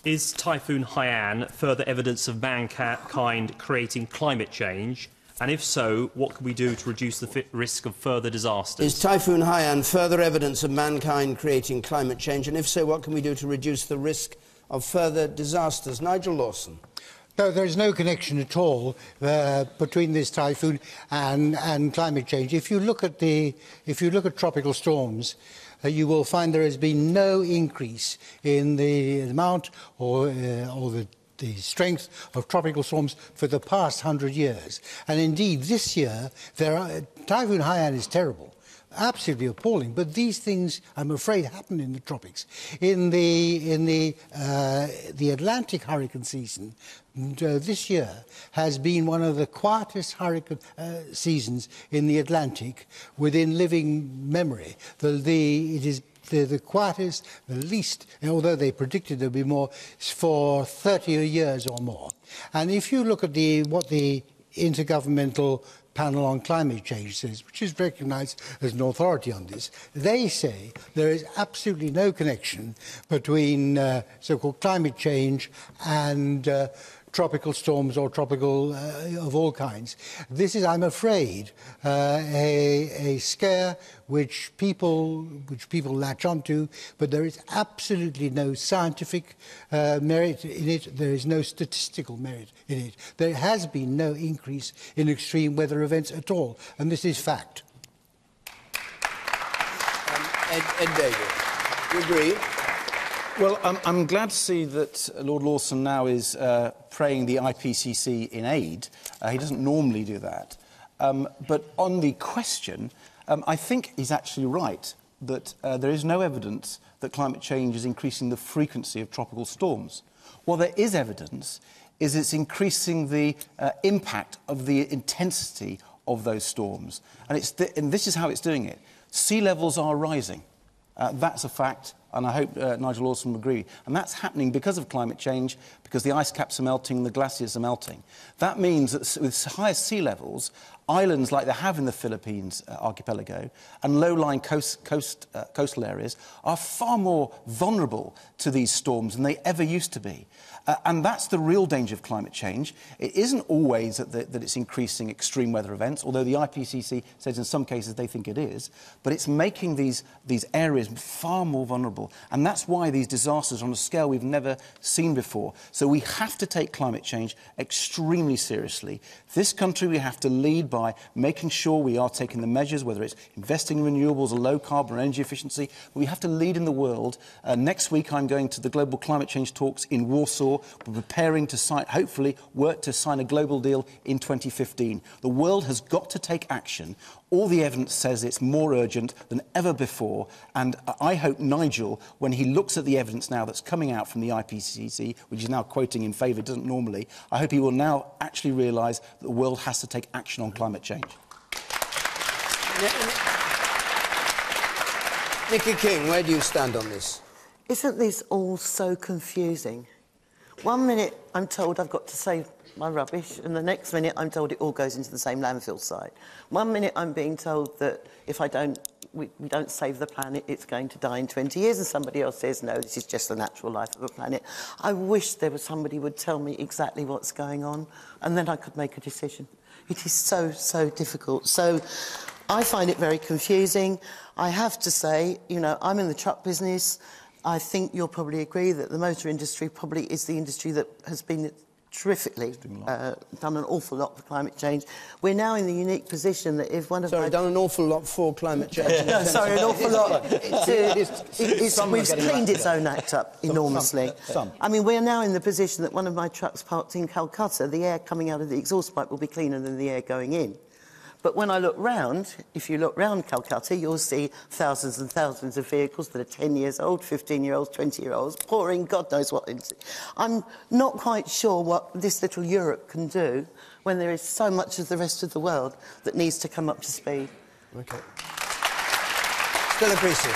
Is Typhoon Haiyan further evidence of mankind creating climate change? And if so, what can we do to reduce the risk of further disasters? Is Typhoon Haiyan further evidence of mankind creating climate change? And if so, what can we do to reduce the risk of further disasters? Nigel Lawson. No, there is no connection at all between this typhoon and climate change. If you look at tropical storms, you will find there has been no increase in the amount or the strength of tropical storms for the past 100 years. And indeed, this year, Typhoon Haiyan is terrible. Absolutely appalling, but these things, I'm afraid, happen in the tropics. In the Atlantic hurricane season, this year has been one of the quietest hurricane seasons in the Atlantic within living memory. It is the quietest, the least, although they predicted there'd be more, for 30 years or more. And if you look at what the Intergovernmental Panel on Climate Change says, which is recognised as an authority on this, they say there is absolutely no connection between so-called climate change and tropical storms or tropical of all kinds. This is, I'm afraid, a scare which people latch onto, but there is absolutely no scientific merit in it. There is no statistical merit in it. There has been no increase in extreme weather events at all, and this is fact. Ed Davey, you agree? Well, I'm glad to see that Lord Lawson now is praying the IPCC in aid. He doesn't normally do that. But on the question, I think he's actually right that there is no evidence that climate change is increasing the frequency of tropical storms. What there is evidence is it's increasing the impact of the intensity of those storms. And this is how it's doing it. Sea levels are rising. That's a fact, and I hope Nigel Lawson will agree. And that's happening because of climate change, because the ice caps are melting, the glaciers are melting. That means that with higher sea levels, islands like they have in the Philippines archipelago and low-lying coastal areas are far more vulnerable to these storms than they ever used to be. And that's the real danger of climate change. It isn't always that it's increasing extreme weather events, although the IPCC says in some cases they think it is, but it's making these areas far more vulnerable. And that's why these disasters are on a scale we've never seen before. So we have to take climate change extremely seriously. This country, we have to lead by making sure we are taking the measures, whether it's investing in renewables or low carbon or energy efficiency. But we have to lead in the world. Next week, I'm going to the Global Climate Change talks in Warsaw. We're preparing to sign, hopefully, work to sign a global deal in 2015. The world has got to take action. All the evidence says it's more urgent than ever before, and I hope Nigel, when he looks at the evidence now that's coming out from the IPCC, which is now quoting in favour, doesn't normally, I hope he will now actually realise that the world has to take action on climate change. Nicky King, where do you stand on this? Isn't this all so confusing? 1 minute I'm told I've got to save my rubbish, and the next minute I'm told it all goes into the same landfill site. 1 minute I'm being told that if we don't save the planet, it's going to die in 20 years, and somebody else says, no, this is just the natural life of a planet. I wish there was somebody who would tell me exactly what's going on, and then I could make a decision. It is so, so difficult. So I find it very confusing. I have to say, you know, I'm in the truck business. I think you'll probably agree that the motor industry probably is the industry that has been terrifically done an awful lot for climate change. We're now in the unique position that if one of done an awful lot for climate change. No, sorry, an awful lot. We've cleaned its own act up enormously. I mean, we're now in the position that one of my trucks parked in Calcutta, the air coming out of the exhaust pipe will be cleaner than the air going in. But when I look round, if you look round Calcutta, you'll see thousands and thousands of vehicles that are 10 years old, 15-year-olds, 20-year-olds, pouring God knows what into. I'm not quite sure what this little Europe can do when there is so much of the rest of the world that needs to come up to speed. OK. Stella Creasy.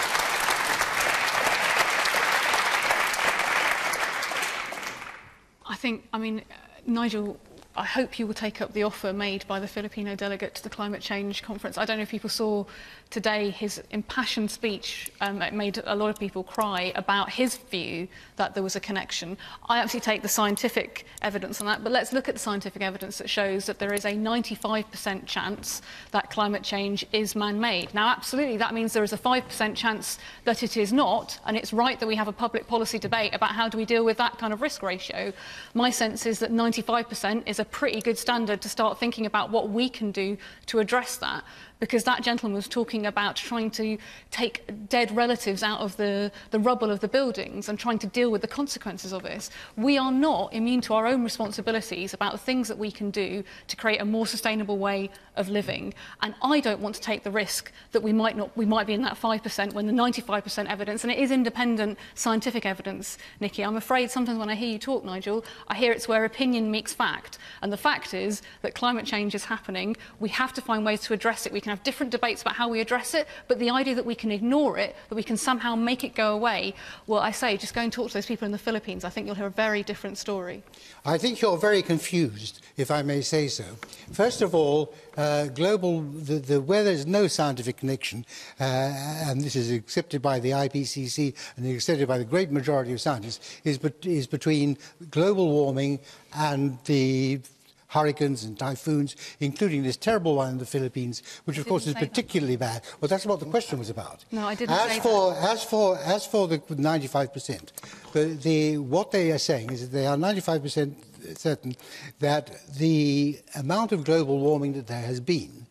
I mean, Nigel, I hope you will take up the offer made by the Filipino delegate to the climate change conference. I don't know if people saw today his impassioned speech. It made a lot of people cry about his view that there was a connection. I actually take the scientific evidence on that, but let's look at the scientific evidence that shows that there is a 95% chance that climate change is man-made. Now, absolutely, that means there is a 5% chance that it is not, and it's right that we have a public policy debate about how do we deal with that kind of risk ratio. My sense is that 95% is a pretty good standard to start thinking about what we can do to address that, because that gentleman was talking about trying to take dead relatives out of the rubble of the buildings and trying to deal with the consequences of this. We are not immune to our own responsibilities about the things that we can do to create a more sustainable way of living. And I don't want to take the risk that we might be in that 5% when the 95% evidence, and it is independent scientific evidence, Nikki. I'm afraid sometimes when I hear you talk, Nigel, I hear it's where opinion meets fact. And the fact is that climate change is happening. We have to find ways to address it. We can have different debates about how we address it, but the idea that we can ignore it, that we can somehow make it go away, well, I say, just go and talk to those people in the Philippines. I think you'll hear a very different story. I think you're very confused, if I may say so. First of all, where there's no scientific connection, and this is accepted by the IPCC and accepted by the great majority of scientists, is between global warming and the hurricanes and typhoons, including this terrible one in the Philippines, which of course is particularly bad. Well, that's what the question was about. No, I didn't say that. As for the 95%, what they are saying is that they are 95% certain that the amount of global warming that there has been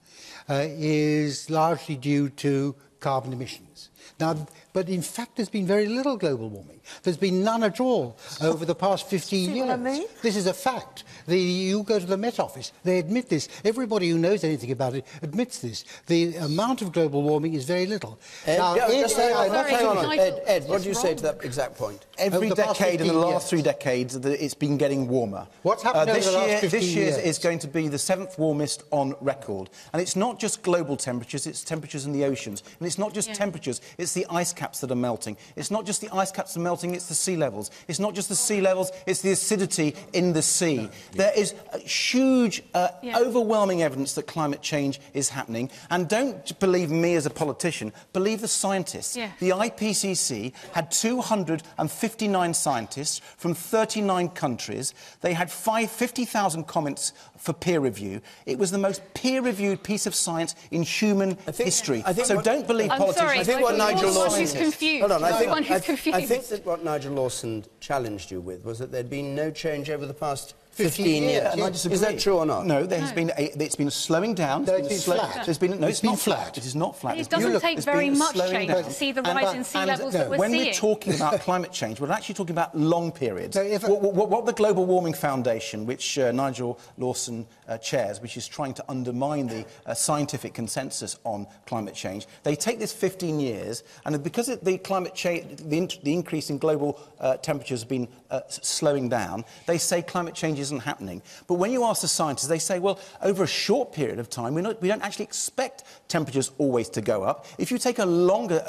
is largely due to carbon emissions. Now, but in fact, there's been very little global warming. There's been none at all over the past 15 years. What I mean? This is a fact. You go to the Met Office, they admit this. Everybody who knows anything about it admits this. The amount of global warming is very little. Ed, Now, hang on. Ed, what do you say to that exact point? Every decade in the last 3 decades, it's been getting warmer. What's happened over the last 15 This year years? is going to be the 7th warmest on record. And it's not just global temperatures, it's temperatures in the oceans. And it's not just temperatures, it's the ice caps that are melting. It's not just the ice caps that are melting, it's the sea levels. It's not just the sea levels, it's the acidity in the sea. There is a huge, overwhelming evidence that climate change is happening. And don't believe me as a politician, believe the scientists. Yeah. The IPCC had 259 scientists from 39 countries. They had 50,000 comments for peer review. It was the most peer-reviewed piece of science in human history. So don't believe politicians. Sorry, I think what Nigel Lawson... Who's confused. Hold on, I think think that what Nigel Lawson challenged you with was that there'd been no change over the past 15 years. And I disagree. Is that true or not? No, it's been slowing down. No, it's been flat. It's not flat. It is not flat. It doesn't take very much change to see the rise in sea levels that we're seeing. When we're talking about climate change, we're actually talking about long periods. So what the Global Warming Foundation, which Nigel Lawson chairs, which is trying to undermine the scientific consensus on climate change, they take this 15 years, and because the climate change, the increase in global temperatures has been slowing down, they say climate change isn't happening. But when you ask the scientists, they say, well, over a short period of time, we don't actually expect temperatures always to go up. If you take a longer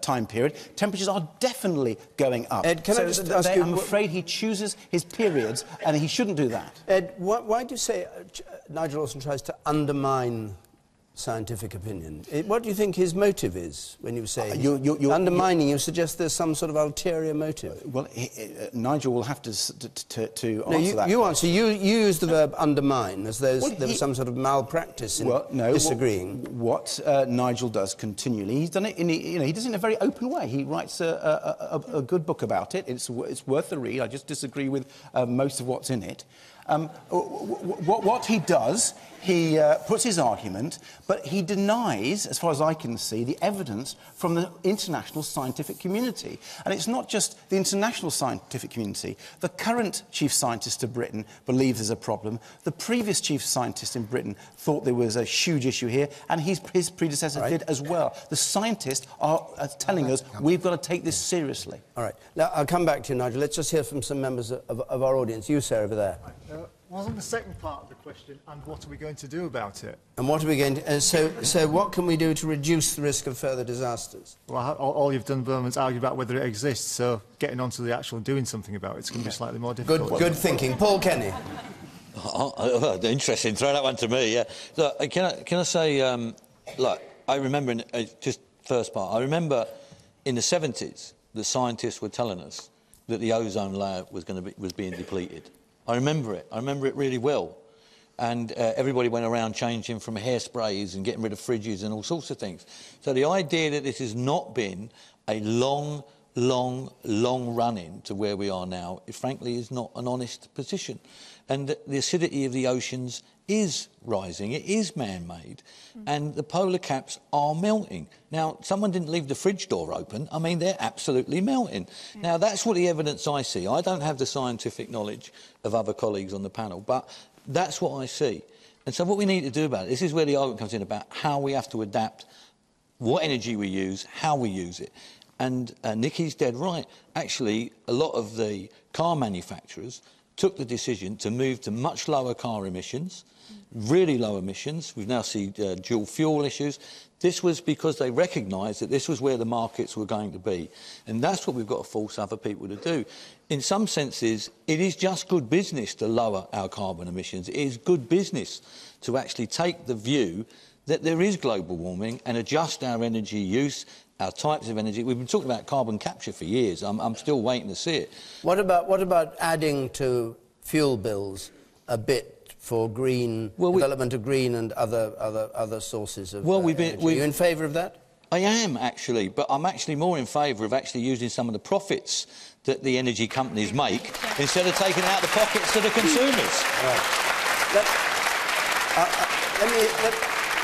time period, temperatures are definitely going up. Ed, can I just ask you... I'm afraid he chooses his periods, and he shouldn't do that. Ed, why do you say Nigel Lawson tries to undermine scientific opinion? What do you think his motive is when you say undermining? You suggest there's some sort of ulterior motive. Well, Nigel will have to answer that. You answer. You use the verb undermine as though there was some sort of malpractice in disagreeing. What Nigel does continually, he's done it he does it in a very open way. He writes a good book about it. It's worth the read. I just disagree with most of what's in it. What he does, he puts his argument, but he denies, as far as I can see, the evidence from the international scientific community. And it's not just the international scientific community. The current chief scientist of Britain believes there's a problem. The previous chief scientist in Britain thought there was a huge issue here, and his predecessor did as well. The scientists are telling us we've got to take this seriously. All right. Now, I'll come back to you, Nigel. Let's just hear from some members of our audience. You, sir, over there. Wasn't the second part of the question, and what are we going to do about it? And what are we going to... so what can we do to reduce the risk of further disasters? Well, all you've done, Berman, is argue about whether it exists, so getting on to the actual doing something about it's going to be slightly more difficult. Good thinking. Paul Kenny. Interesting. Throw that one to me. Yeah. Look, can I say? Look, I remember just first part. I remember in the 70s, the scientists were telling us that the ozone layer was being depleted. I remember it. I remember it really well. And everybody went around changing from hairsprays and getting rid of fridges and all sorts of things. So the idea that this has not been a long run-in to where we are now, it frankly is not an honest position. And the acidity of the oceans is rising, it is man-made, and the polar caps are melting. Now, someone didn't leave the fridge door open. I mean, they're absolutely melting. Now, that's what the evidence I see. I don't have the scientific knowledge of other colleagues on the panel, but that's what I see. And so what we need to do about it, this is where the argument comes in about how we have to adapt what energy we use, how we use it. And Nikki's dead right. Actually, a lot of the car manufacturers took the decision to move to much lower car emissions, really low emissions. We now see dual fuel issues. This was because they recognised that this was where the markets were going to be. And that's what we've got to force other people to do. In some senses, it is just good business to lower our carbon emissions. It is good business to actually take the view that there is global warming and adjust our energy use, our types of energy. We've been talking about carbon capture for years. I'm still waiting to see it. What about adding to fuel bills a bit for green development of green and other sources of energy? Are you in favour of that? I am, actually, but I'm actually more in favour of actually using some of the profits that the energy companies make instead of taking out the pockets of the consumers. Right.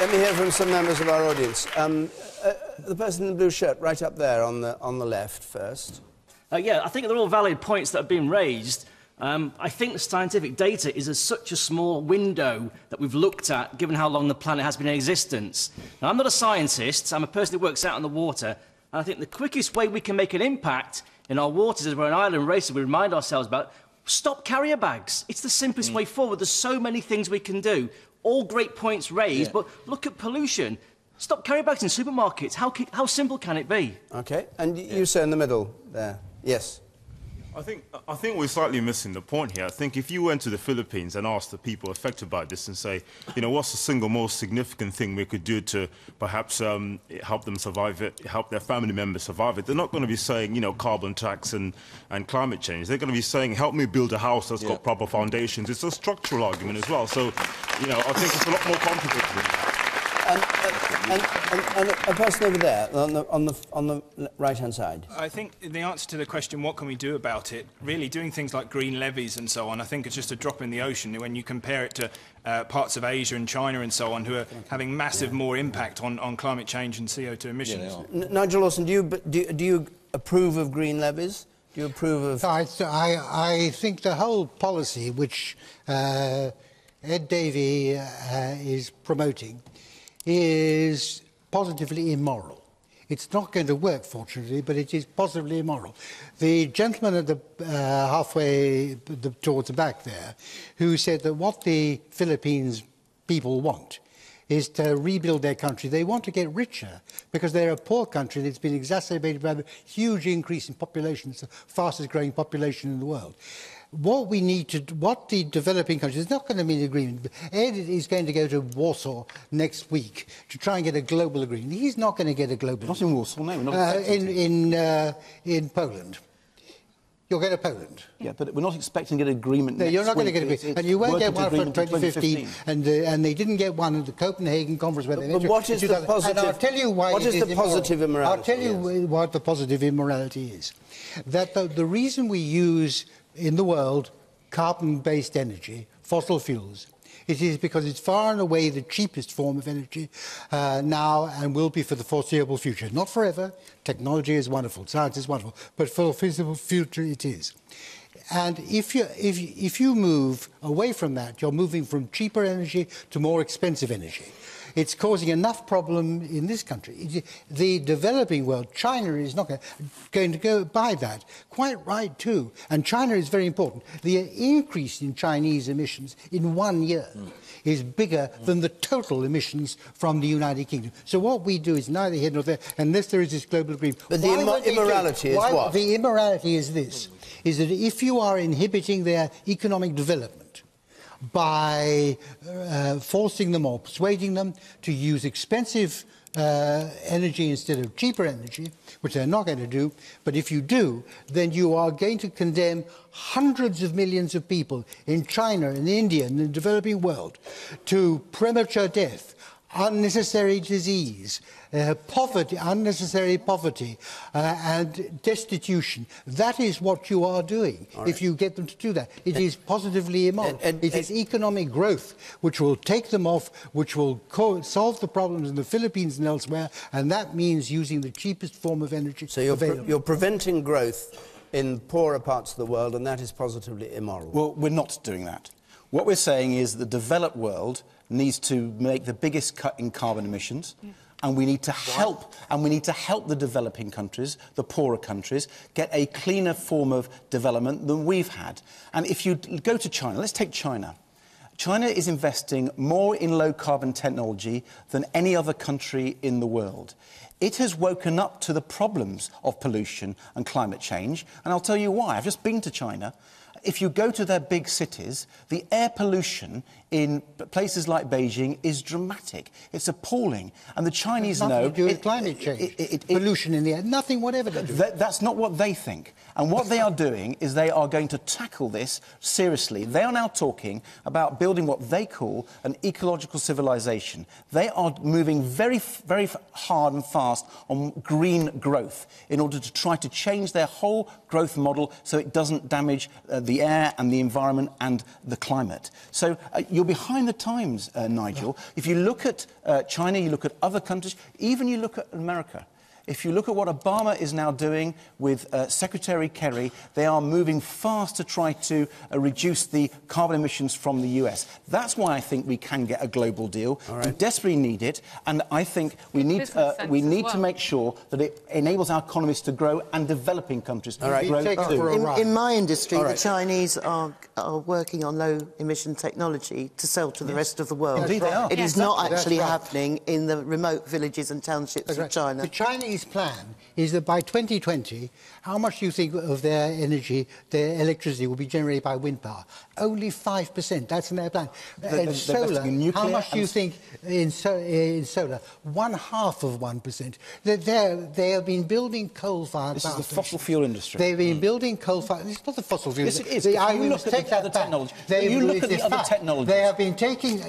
Let me hear from some members of our audience. The person in the blue shirt, right up there on the left first. Yeah, I think they're all valid points that have been raised. I think the scientific data is such a small window that we've looked at, given how long the planet has been in existence. Now, I'm not a scientist. I'm a person who works out on the water. And I think the quickest way we can make an impact in our waters, as we're an island race, we remind ourselves about, stop carrier bags. It's the simplest way forward. There's so many things we can do. All great points raised, but look at pollution. Stop carrier bags in supermarkets. How simple can it be? OK. And you, sir, in the middle there. Yes. I think we're slightly missing the point here. I think if you went to the Philippines and asked the people affected by this and say, you know, what's the single most significant thing we could do to perhaps help them survive it, help their family members survive it, they're not going to be saying, you know, carbon tax and climate change. They're going to be saying, help me build a house that's got proper foundations. It's a structural argument as well. So, you know, I think it's a lot more complicated than that. And a person over there, on the right-hand side. I think the answer to the question, what can we do about it, really doing things like green levies and so on, I think it's just a drop in the ocean when you compare it to parts of Asia and China and so on, who are having massive more impact on climate change and CO2 emissions. Nigel Lawson, do you approve of green levies? Do you approve of... I think the whole policy which Ed Davey is promoting is positively immoral. It's not going to work, fortunately, but it is positively immoral. The gentleman at the halfway towards the back there, who said that what the Philippines people want is to rebuild their country. They want to get richer because they're a poor country that's been exacerbated by the huge increase in population. It's the fastest growing population in the world. What the developing countries, there's not going to be an agreement. Ed is going to go to Warsaw next week to try and get a global agreement. He's not going to get a global agreement. Not in Warsaw, no. We're not in Poland. You'll go to Poland. Yeah, but we're not expecting to get an agreement next week. No, you're not going to get an agreement. And you won't get one for 2015. And they didn't get one at the Copenhagen conference where they... But what is the positive... And I'll tell you why what is the positive immorality? I'll tell you what the positive immorality is. That the reason we use... in the world, carbon-based energy, fossil fuels, it is because it's far and away the cheapest form of energy now and will be for the foreseeable future. Not forever. Technology is wonderful. Science is wonderful. But for the foreseeable future, it is. And if you move away from that, you're moving from cheaper energy to more expensive energy. It's causing enough problem in this country. The developing world, China is not going to go by that. Quite right, too. And China is very important. The increase in Chinese emissions in 1 year is bigger than the total emissions from the United Kingdom. So what we do is neither here nor there, unless there is this global agreement. But the immorality is what? The immorality is this, is that if you are inhibiting their economic development, by forcing them or persuading them to use expensive energy instead of cheaper energy, which they're not going to do. But if you do, then you are going to condemn hundreds of millions of people in China, in India, in the developing world to premature death, unnecessary disease, poverty, unnecessary poverty, and destitution. That is what you are doing if you get them to do that. It is positively immoral. It is economic growth which will take them off, which will solve the problems in the Philippines and elsewhere, and that means using the cheapest form of energy available. You're preventing growth in poorer parts of the world, and that is positively immoral. Well, we're not doing that. What we're saying is the developed world needs to make the biggest cut in carbon emissions, and we need to help the developing countries, the poorer countries, get a cleaner form of development than we've had. And if you go to China, let's take China. China is investing more in low-carbon technology than any other country in the world. It has woken up to the problems of pollution and climate change, and I'll tell you why. I've just been to China. If you go to their big cities, the air pollution in places like Beijing is dramatic. It's appalling. And the Chinese know... Nothing to do with climate change. Pollution in the air, nothing whatever to do. That's not what they think. And what they are doing is they are going to tackle this seriously. They are now talking about building what they call an ecological civilization. They are moving very, very hard and fast on green growth in order to try to change their whole growth model so it doesn't damage the air and the environment and the climate. So you're behind the times, Nigel. If you look at China, you look at other countries, even you look at America. If you look at what Obama is now doing with Secretary Kerry, they are moving fast to try to reduce the carbon emissions from the US. That's why I think we can get a global deal. We desperately need it, and I think we need to make sure that it enables our economies to grow and developing countries to grow too. In my industry, the Chinese are working on low-emission technology to sell to the rest of the world. Indeed they are. It is not actually happening in the remote villages and townships of China. The Chinese plan is that by 2020, how much do you think of their energy, their electricity will be generated by wind power? Only 5%. That's in their plan. In solar, how much do you think in solar? 1/2 of 1%. They have been building coal-fired power stations. This is the fossil fuel industry. They've been building coal-fired... It's not the fossil fuel industry. Yes, it is. If you look at the other technology. You look at the other technologies. They have been taking...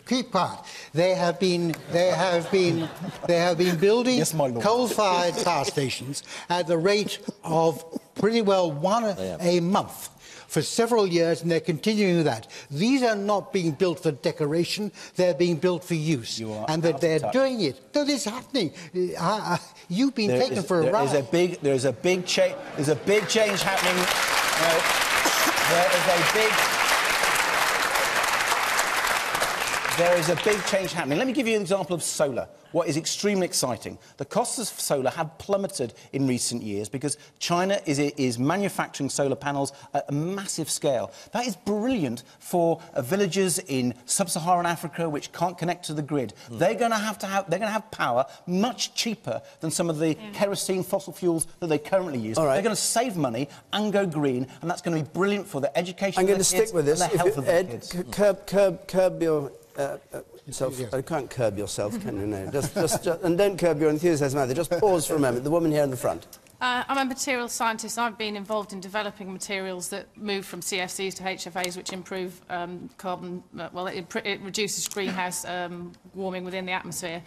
Keep quiet. They have been building coal-fired power stations at the rate of pretty well one a month for several years, and they're continuing that. These are not being built for decoration, they're being built for use. And that they're doing it. No, this is happening. You've been taken for a ride. There's a big change happening. There is a big change happening. Let me give you an example of solar, what is extremely exciting. The costs of solar have plummeted in recent years because China is manufacturing solar panels at a massive scale. That is brilliant for villages in sub-Saharan Africa which can't connect to the grid. They're going to have power much cheaper than some of the kerosene fossil fuels that they currently use. They're going to save money and go green, and that's going to be brilliant for the education of the kids and the health of the kids. Curb your... You can't curb yourself, can you? No. Just, and don't curb your enthusiasm either. Just pause for a moment. The woman here in the front. I'm a materials scientist. I've been involved in developing materials that move from CFCs to HFAs, which improve carbon... it reduces greenhouse warming within the atmosphere.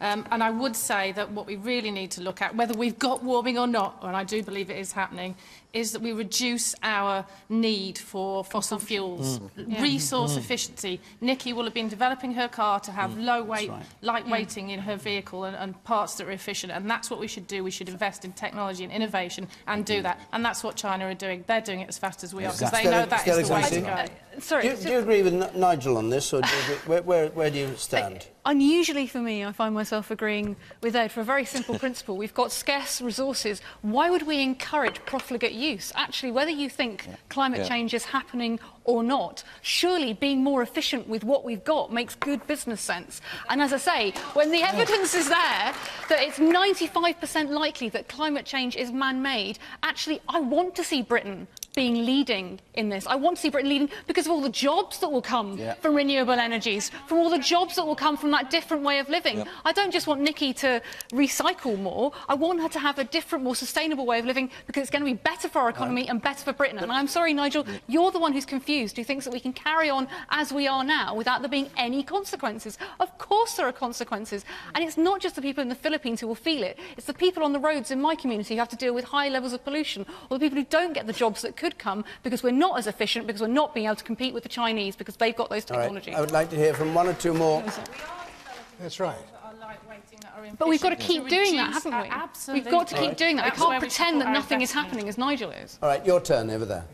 And I would say that what we really need to look at, whether we've got warming or not, and I do believe it is happening, is that we reduce our need for fossil fuels. Resource efficiency. Nikki will have been developing her car to have light weighting in her vehicle and parts that are efficient, and that's what we should do. We should invest in technology and innovation and do that. And that's what China are doing. They're doing it as fast as we are, because they know that is the way to go. Sorry, do you agree with Nigel on this, or do you where do you stand? Unusually for me, I find myself agreeing with Ed for a very simple principle. We've got scarce resources. Why would we encourage profligate use? Actually, whether you think climate change is happening or not, surely being more efficient with what we've got makes good business sense. And as I say, when the evidence is there that it's 95% likely that climate change is man-made, actually, I want to see Britain being leading in this. I want to see Britain leading because of all the jobs that will come from renewable energies, from all the jobs that will come from that different way of living. I don't just want Nikki to recycle more. I want her to have a different, more sustainable way of living because it's going to be better for our economy and better for Britain. And I'm sorry, Nigel, you're the one who's confused, who thinks that we can carry on as we are now without there being any consequences. Of course there are consequences. And it's not just the people in the Philippines who will feel it. It's the people on the roads in my community who have to deal with high levels of pollution, or the people who don't get the jobs that could come because we're not as efficient, because we're not being able to compete with the Chinese because they've got those technologies. Right. I would like to hear from one or two more. That's right. But we've got to keep doing that, haven't we? Absolutely. We've got to keep doing that. We can't pretend that nothing is happening, as Nigel is. All right, your turn over there.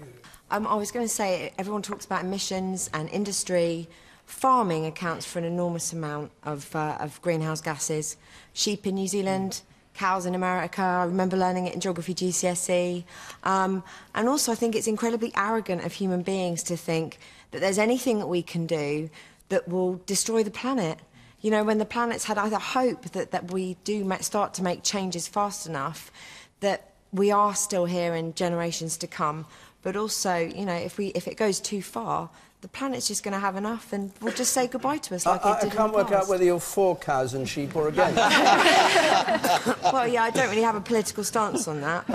I was going to say, everyone talks about emissions and industry. Farming accounts for an enormous amount of greenhouse gases. Sheep in New Zealand, cows in America. I remember learning it in geography GCSE. And also, I think it's incredibly arrogant of human beings to think that there's anything that we can do that will destroy the planet. You know, when the planet's had either hope that we do start to make changes fast enough, that we are still here in generations to come. But also, you know, if it goes too far, the planet's just going to have enough and will just say goodbye to us like it did I can't work out whether you're for cows and sheep or against. Well, yeah, I don't really have a political stance on that.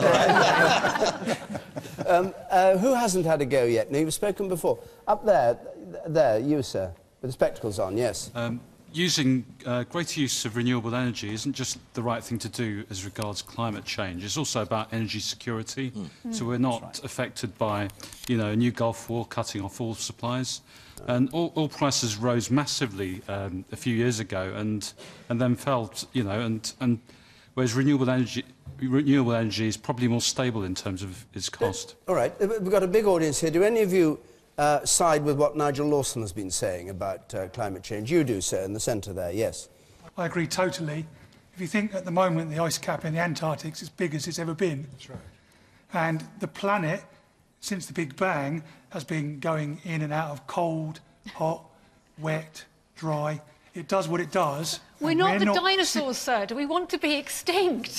But, who hasn't had a go yet? Now, you've spoken before. Up there, you, sir, with the spectacles on, yes. Using greater use of renewable energy isn't just the right thing to do as regards climate change. It's also about energy security. So we're not affected by, you know, a new Gulf War cutting off all supplies. And oil prices rose massively a few years ago and then fell, you know, and whereas renewable energy is probably more stable in terms of its cost. All right, we've got a big audience here. Do any of you side with what Nigel Lawson has been saying about climate change? You do, sir, in the centre there, yes. I agree totally. If you think at the moment the ice cap in the Antarctic is as big as it's ever been. That's right. And the planet, since the Big Bang, has been going in and out of cold, hot, wet, dry. It does what it does. We're not the dinosaurs, sir. Do we want to be extinct?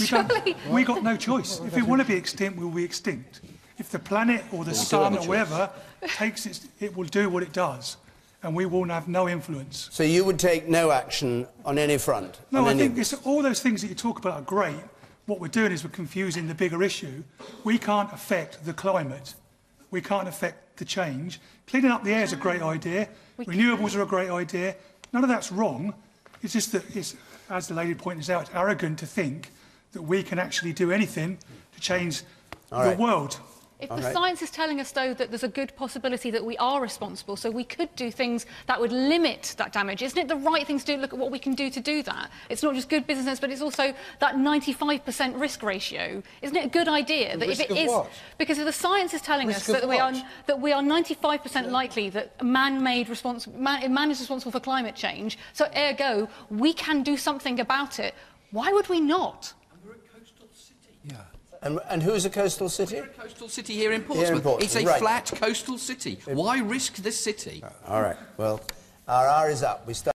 We got no choice. If we want to be extinct, we'll be extinct. If the planet or the sun or whatever takes it will do what it does, and we will have no influence. So you would take no action on any front? No, I think all those things that you talk about are great. What we're doing is we're confusing the bigger issue. We can't affect the climate. We can't affect the change. Cleaning up the air is a great idea. Renewables are a great idea. None of that's wrong. It's just that, as the lady pointed out, it's arrogant to think that we can actually do anything to change the world. If the science is telling us, though, that there's a good possibility that we are responsible, so we could do things that would limit that damage, isn't it the right thing to do? Look at what we can do to do that. It's not just good business, but it's also that 95% risk ratio. Isn't it a good idea that if it is... Because if the science is telling us that we are 95% likely that man is responsible for climate change, so ergo, we can do something about it, why would we not? And who's a coastal city? We're a coastal city here in Portsmouth. It's a flat coastal city. Why risk this city? All right. Well, our hour is up. We start